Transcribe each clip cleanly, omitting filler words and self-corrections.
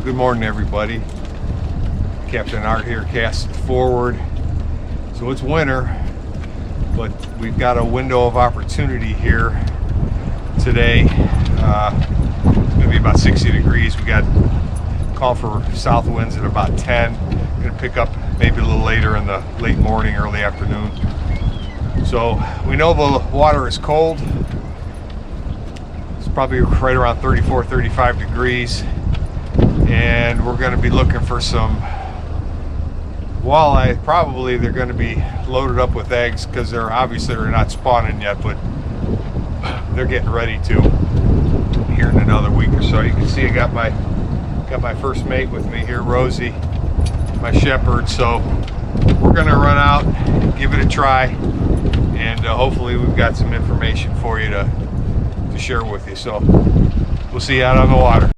Good morning, everybody. Captain Art here, casting forward. So it's winter, but we've got a window of opportunity here today. It's going to be about 60 degrees. We got call for south winds at about 10. Going to pick up maybe a little later in the late morning, early afternoon. So we know the water is cold. It's probably right around 34, 35 degrees. And we're going to be looking for some walleye. Probably they're going to be loaded up with eggs because they're not spawning yet, but they're getting ready to here in another week or so. You can see I got my first mate with me here, Rosie, my shepherd. So we're going to run out, give it a try, and hopefully we've got some information for you to share with you. So we'll see you out on the water.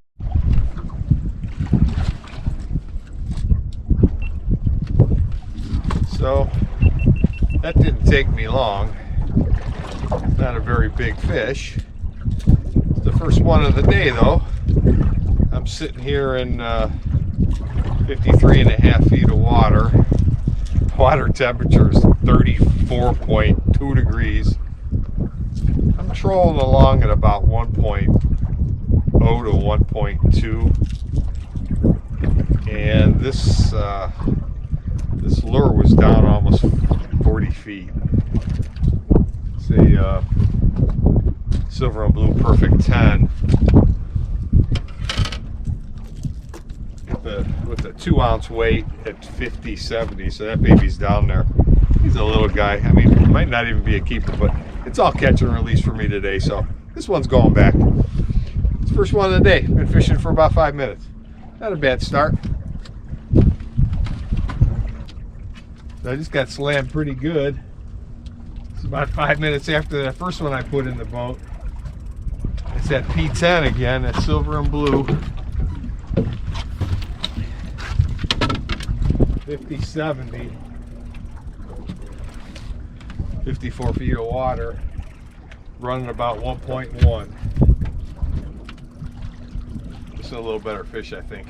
So that didn't take me long. It's not a very big fish. It's the first one of the day though. I'm sitting here in 53.5 feet of water. Water temperature is 34.2 degrees. I'm trolling along at about 1.0 to 1.2. And this lure was down almost 40 feet. It's a silver and blue perfect 10 with a 2-ounce weight at 50-70. So that baby's down there. He's a little guy. I mean, it might not even be a keeper, but it's all catch and release for me today. So this one's going back. It's the first one of the day. Been fishing for about 5 minutes. Not a bad start. I just got slammed pretty good. It's about 5 minutes after that first one I put in the boat. It's that P10 again, that silver and blue. 50-70. 54 feet of water. Running about 1.1. Just a little better fish, I think.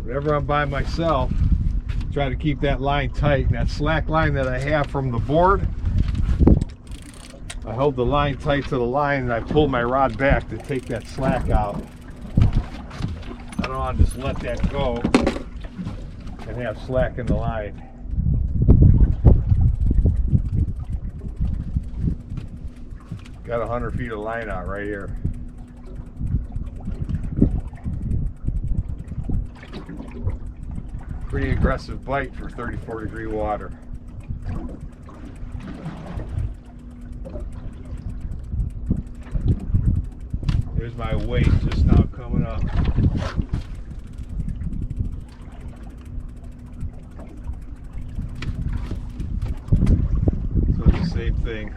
Whenever I'm by myself, try to keep that line tight. And that slack line that I have from the board, I hold the line tight to the line and I pull my rod back to take that slack out. I don't want to just let that go and have slack in the line. Got 100 feet of line out right here. Pretty aggressive bite for 34 degree water. There's my weight just now coming up. So it's the same thing.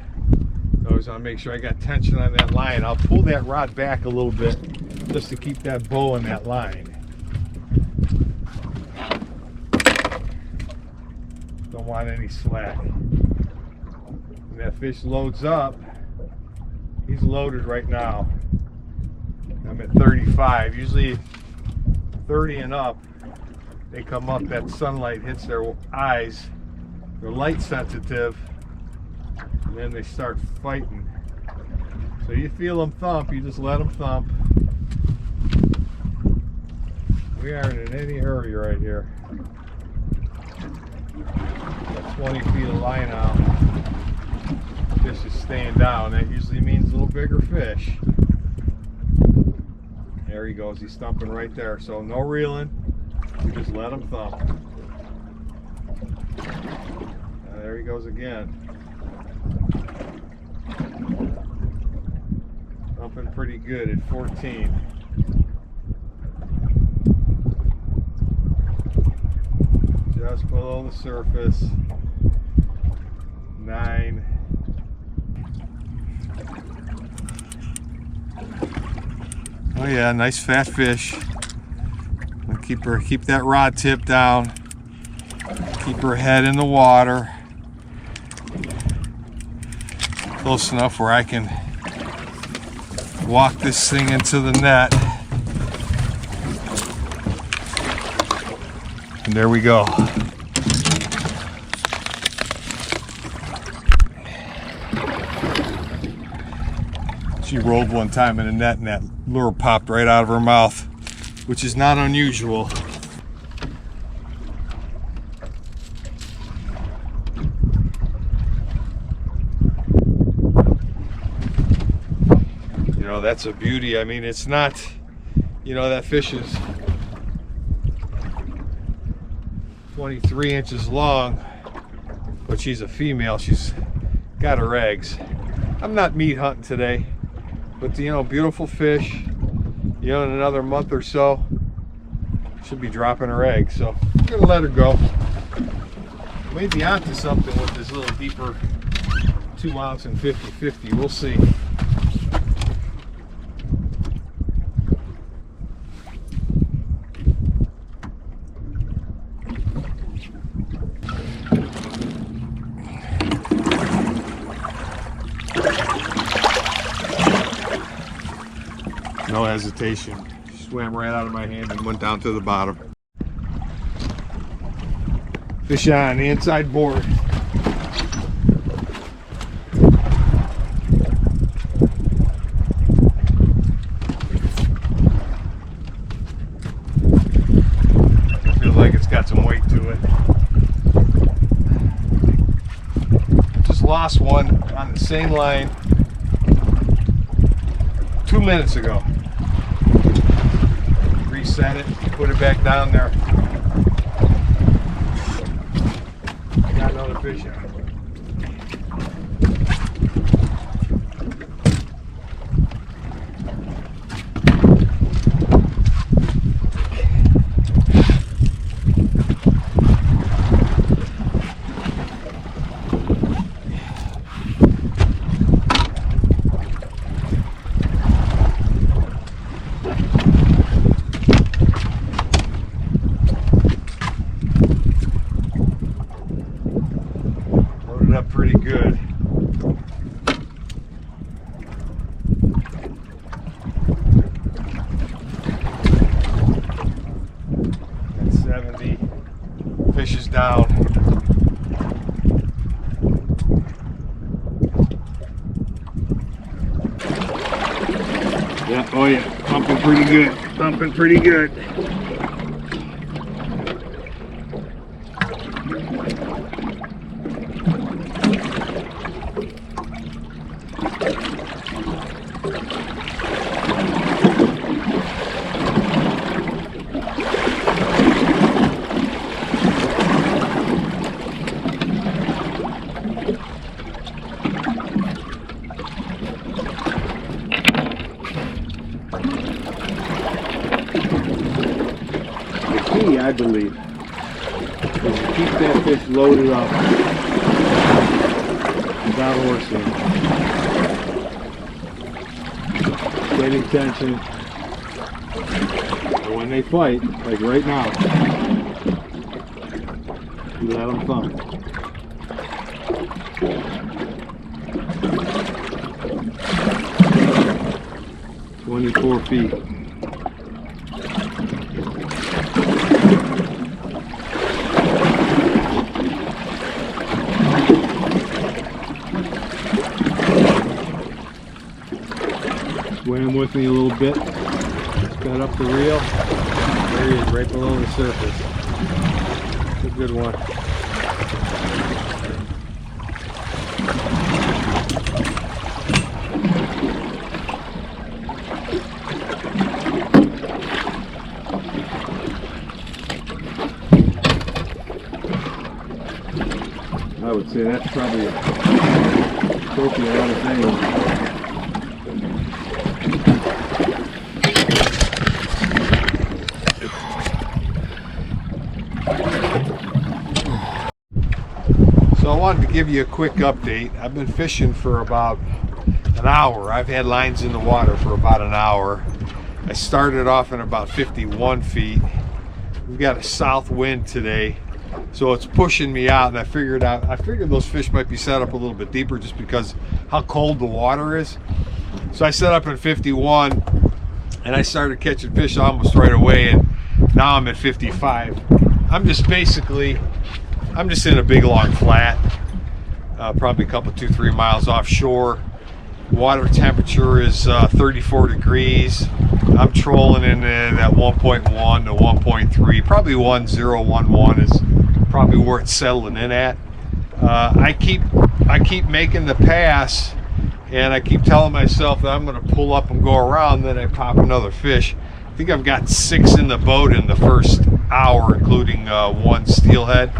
I always want to make sure I got tension on that line. I'll pull that rod back a little bit just to keep that bow in that line. Don't want any slack. When that fish loads up, he's loaded right now. I'm at 35. Usually 30 and up, they come up, that sunlight hits their eyes. They're light sensitive, and then they start fighting. So you feel them thump, you just let them thump. We aren't in any hurry right here. Got 20 feet of line out. Fish is staying down. That usually means a little bigger fish. There he goes. He's thumping right there. So no reeling. You just let him thump. There he goes again. Thumping pretty good at 14. Just below the surface. 9. Oh yeah, nice fat fish. Keep that rod tip down. Keep her head in the water. Close enough where I can walk this thing into the net. And there we go. She rolled one time in a net and that lure popped right out of her mouth, which is not unusual. You know, that's a beauty. I mean, it's not, you know, that fish is 23 inches long, but she's a female. She's got her eggs. I'm not meat hunting today, but you know, beautiful fish. You know, in another month or so, should be dropping her eggs. So I'm gonna let her go. Maybe onto something with this little deeper 2 ounce and 50-50. We'll see. No hesitation. She swam right out of my hand and went down to the bottom. Fish on the inside board. Feels like it's got some weight to it. Just lost one on the same line 2 minutes ago. Reset it, put it back down there. Got another fish on it. Up pretty good. At 70, fish is down. Yeah, oh yeah, pumping pretty good. Pumping pretty good. I believe, is to keep that fish loaded up without horsing. Steady tension. And when they fight, like right now, you let them thump. "24 feet. Swam with me a little bit, got up the reel. There he is, right below the surface. It's a good one. I would say that's probably a trophy out of things. So I wanted to give you a quick update. I've been fishing for about an hour. I've had lines in the water for about an hour. I started off in about 51 feet. We've got a south wind today. So it's pushing me out, and I figured those fish might be set up a little bit deeper just because how cold the water is. So I set up at 51, and I started catching fish almost right away, and now I'm at 55. I'm just in a big long flat, probably a couple 2-3 miles offshore. Water temperature is 34 degrees. I'm trolling in that 1.1 to 1.3, probably 1011 is probably where it's settling in at. I keep making the pass, and I keep telling myself that I'm going to pull up and go around, then I pop another fish. I think I've got 6 in the boat in the first hour, including one steelhead.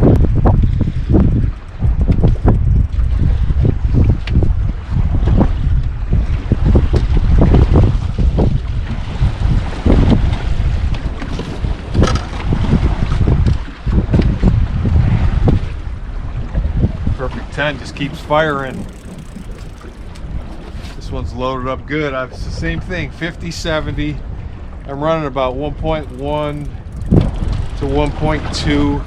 Perfect 10 just keeps firing. This one's loaded up good. It's the same thing, 50, 70. I'm running about 1.1 to 1.2.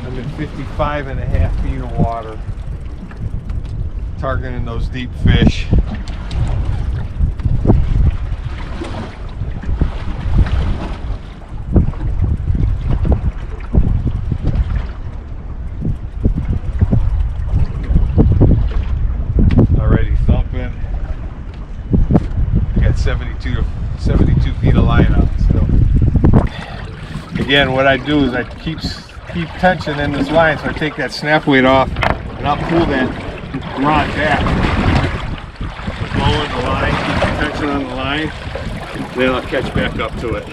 I'm in 55.5 feet of water. Targeting those deep fish. Already thumping. I got 72 feet of line out still. Again, what I do is I keep tension in this line, so I take that snap weight off and I'll pull that rod back. Lower the line, keep the tension on the line, then I'll catch back up to it.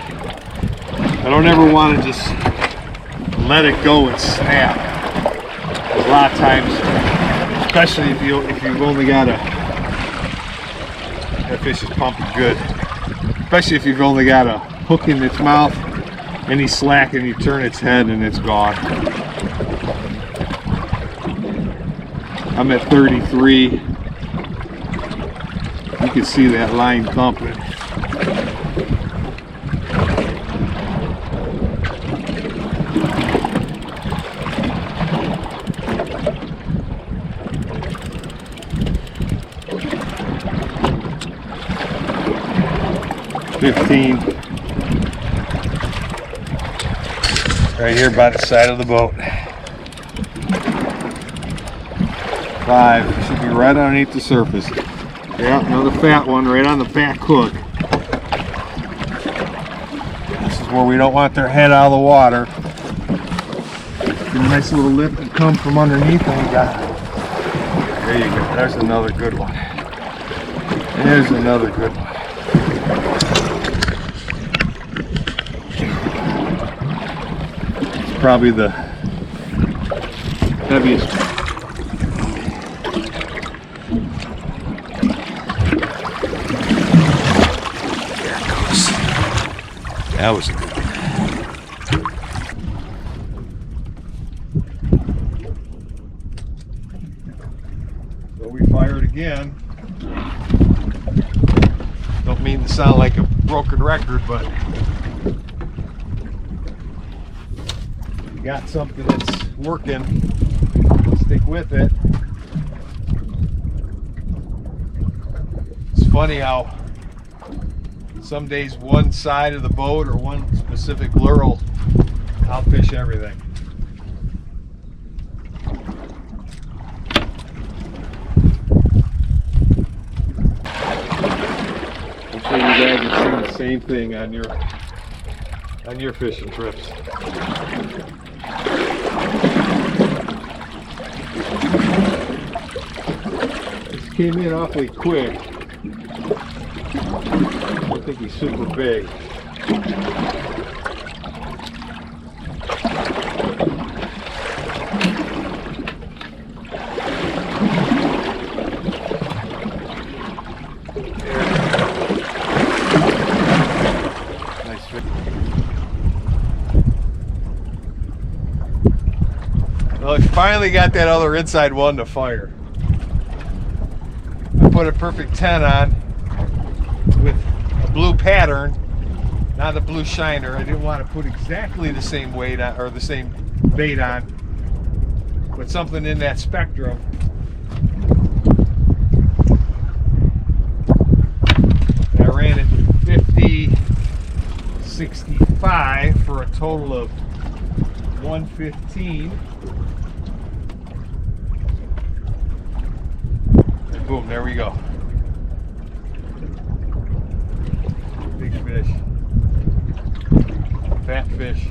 I don't ever want to just let it go and snap. A lot of times, especially if you've only got that fish is pumping good. Especially if you've only got a hook in its mouth, any slack, and you turn its head and it's gone. I'm at 33. You can see that line thumping. Right here by the side of the boat. 5, should be right underneath the surface. Yeah, another fat one right on the back hook. This is where we don't want their head out of the water. Get a nice little lip and come from underneath, and we got it. There you go, there's another good one. There's another good one. Probably the heaviest. There it goes. That was a good one. So we fired again. Don't mean to sound like a broken record, but got something that's working, stick with it. It's funny how some days one side of the boat or one specific lure will outfish everything. I'm sure you guys have seen the same thing on your fishing trips. This came in awfully quick. I think he's super big. Nice fish. Well, I finally got that other inside one to fire. I put a perfect 10 on with a blue pattern, not a blue shiner. I didn't want to put exactly the same weight on, or the same bait on, but something in that spectrum. I ran it 50, 65 for a total of 115. And boom, there we go. Big fish. Fat fish.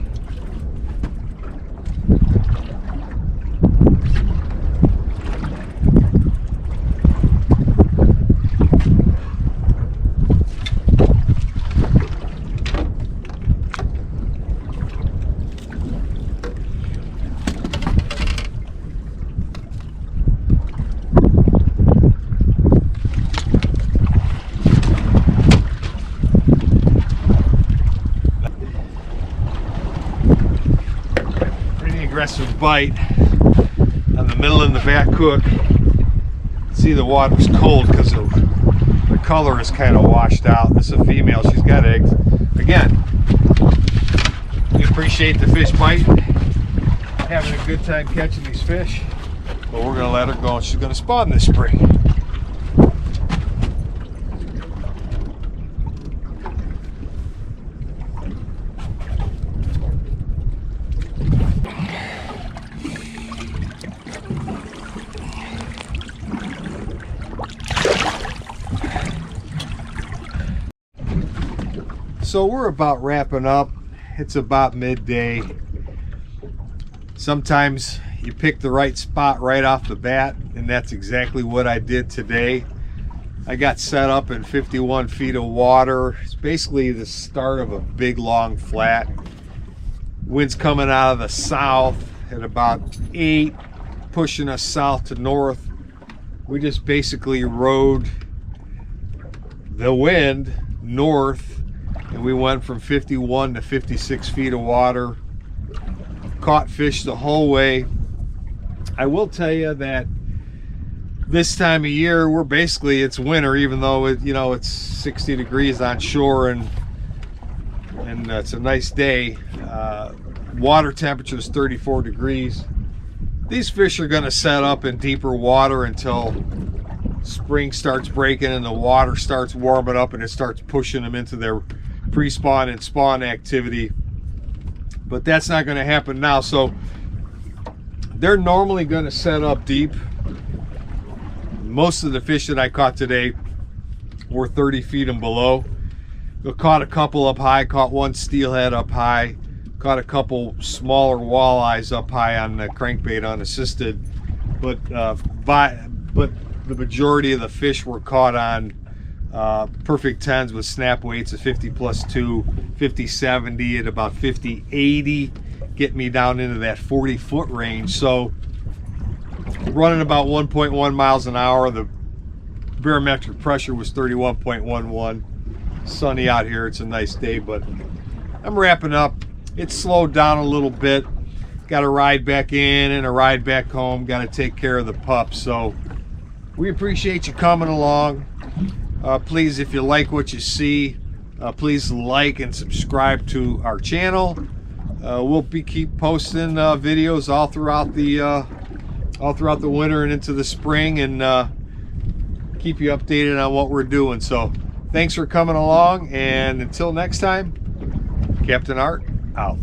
Aggressive bite on the middle and the back hook. See, the water's cold because the color is kind of washed out. This is a female, she's got eggs. Again, we appreciate the fish bite, having a good time catching these fish, but we're gonna let her go and she's gonna spawn this spring. So we're about wrapping up. It's about midday. Sometimes you pick the right spot right off the bat, and that's exactly what I did today. I got set up in 51 feet of water. It's basically the start of a big long flat. Wind's coming out of the south at about 8, pushing us south to north. We just basically rode the wind north, and we went from 51 to 56 feet of water. Caught fish the whole way. I will tell you that this time of year, we're basically, it's winter, even though it's 60 degrees on shore and it's a nice day. Water temperature is 34 degrees. These fish are going to set up in deeper water until spring starts breaking and the water starts warming up and it starts pushing them into their pre-spawn and spawn activity. But that's not going to happen now. So they're normally going to set up deep. Most of the fish that I caught today were 30 feet and below. I caught a couple up high, caught one steelhead up high, caught a couple smaller walleyes up high on the crankbait unassisted, but the majority of the fish were caught on perfect 10s with snap weights of 50 plus 2, 50-70 at about 50-80, get me down into that 40-foot range. So running about 1.1 miles an hour. The barometric pressure was 31.11. Sunny out here, it's a nice day, but I'm wrapping up. It's slowed down a little bit. Got a ride back in and a ride back home. Got to take care of the pups. So we appreciate you coming along. Please, if you like what you see, please like and subscribe to our channel. We'll keep posting videos all throughout the winter and into the spring, and keep you updated on what we're doing. So thanks for coming along, and until next time, Captain Art out.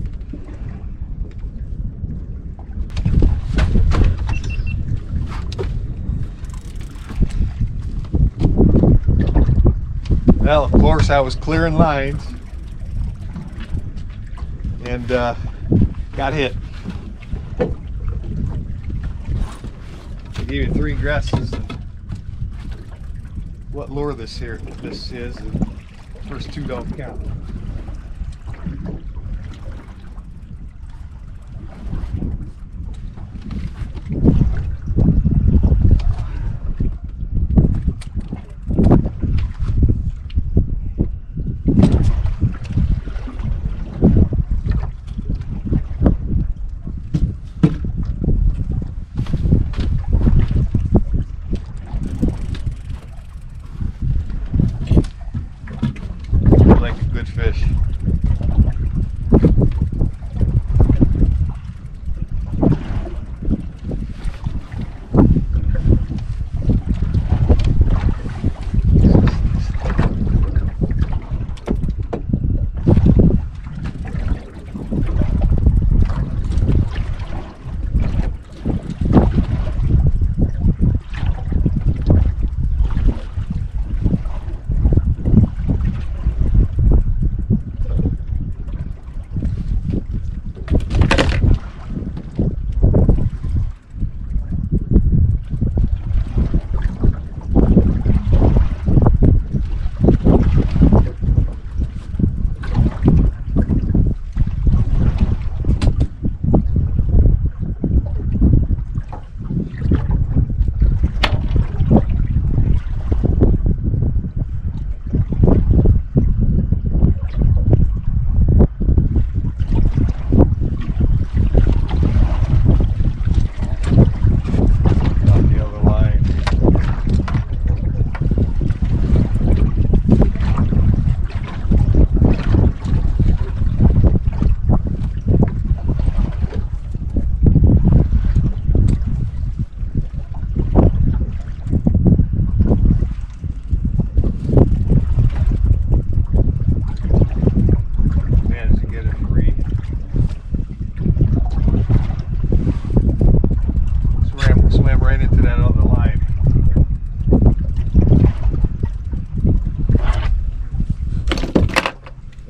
Well, of course, I was clearing lines and got hit. I gave you 3 guesses what lure this is, and the first 2 don't count. Like a good fish.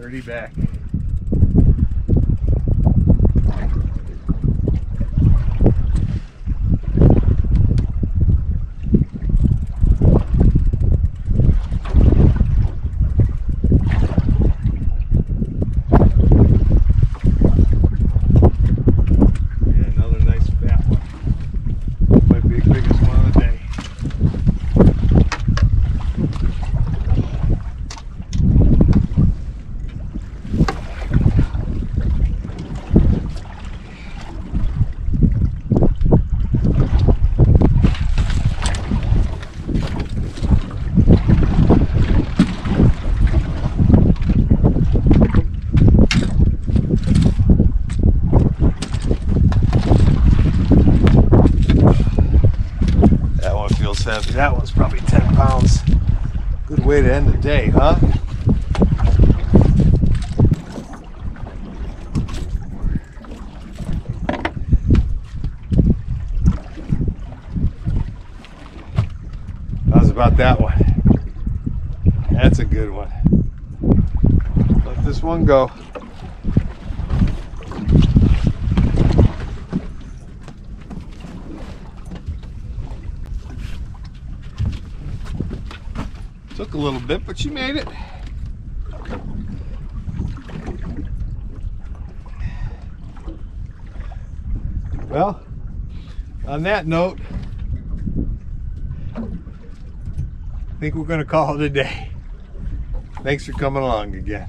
Pretty back. Heavy. That one's probably 10 pounds. Good way to end the day, huh? How's about that one? That's a good one. Let this one go. Took a little bit, but she made it. Well, on that note, I think we're going to call it a day. Thanks for coming along again.